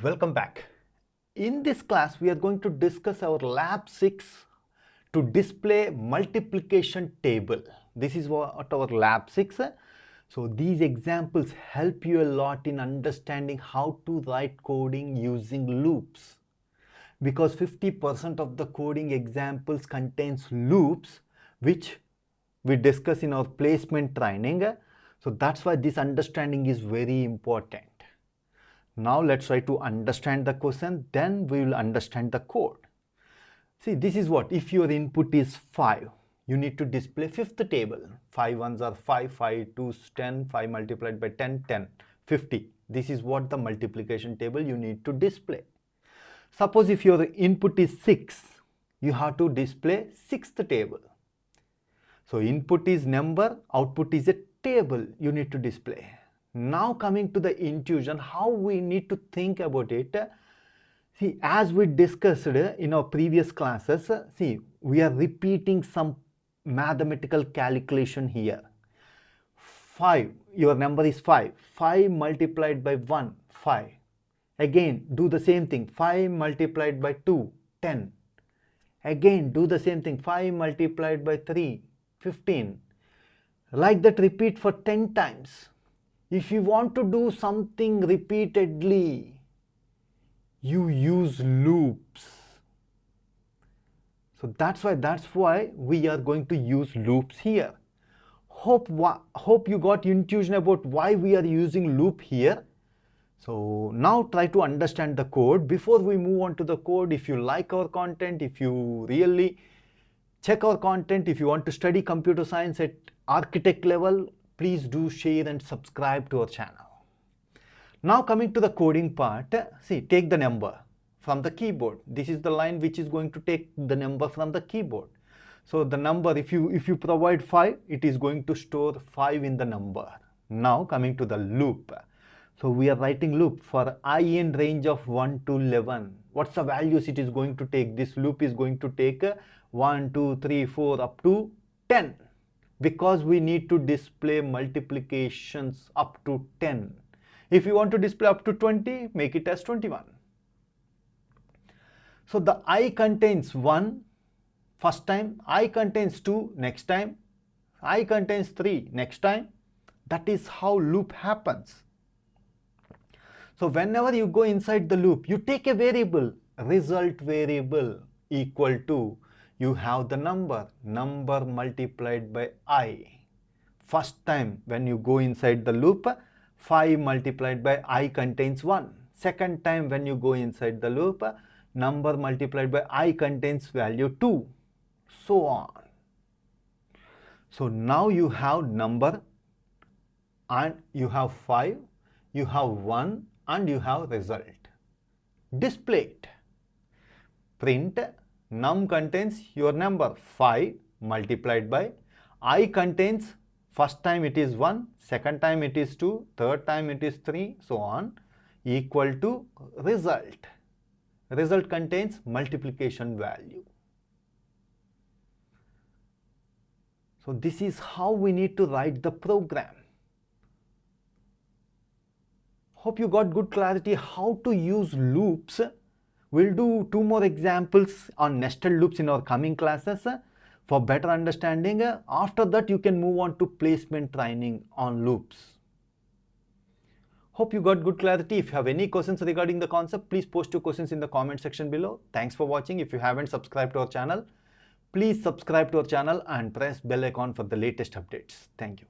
Welcome back. In this class, we are going to discuss our lab 6 to display multiplication table. This is what our lab 6. So these examples help you a lot in understanding how to write coding using loops. Because 50% of the coding examples contains loops, which we discuss in our placement training. So that's why this understanding is very important. Now let's try to understand the question, then we will understand the code. See, this is what, if your input is 5, you need to display fifth table. 5 ones are 5, 5 twos 10, 5 multiplied by 10, 10, 50. This is what the multiplication table you need to display. Suppose if your input is 6, you have to display sixth table. So input is number, output is a table you need to display. Now coming to the intuition, how we need to think about it. See, as we discussed in our previous classes, see, we are repeating some mathematical calculation here. 5, your number is 5. 5 multiplied by 1, 5. Again, do the same thing. 5 multiplied by 2, 10. Again, do the same thing. 5 multiplied by 3, 15. Like that, repeat for 10 times. If you want to do something repeatedly, you use loops. So that's why we are going to use loops here. Hope you got intuition about why we are using loop here. So now try to understand the code. Before we move on to the code, if you like our content, if you really check our content, if you want to study computer science at architect level, please do share and subscribe to our channel. Now coming to the coding part, see, take the number from the keyboard. This is the line which is going to take the number from the keyboard. So the number, if you provide 5, it is going to store 5 in the number. Now coming to the loop. So we are writing loop for I in range of 1 to 11. What's the values it is going to take? This loop is going to take 1, 2, 3, 4 up to 10. Because we need to display multiplications up to 10. If you want to display up to 20, make it as 21. So the I contains 1 first time, I contains 2 next time, I contains 3 next time. That is how loop happens. So whenever you go inside the loop, you take a variable, result variable equal to, you have the number multiplied by I. First time when you go inside the loop, 5 multiplied by I contains 1. Second time when you go inside the loop, number multiplied by I contains value 2. So on. So now you have number and you have 5, you have 1 and you have result. Display it. Print num contains your number 5 multiplied by I contains, first time it is 1, second time it is 2, third time it is 3, so on, equal to result. Result contains multiplication value. So this is how we need to write the program. Hope you got good clarity how to use loops. We'll do 2 more examples on nested loops in our coming classes for better understanding. After that, you can move on to placement training on loops. Hope you got good clarity. If you have any questions regarding the concept, please post your questions in the comment section below. Thanks for watching. If you haven't subscribed to our channel, please subscribe to our channel and press bell icon for the latest updates. Thank you.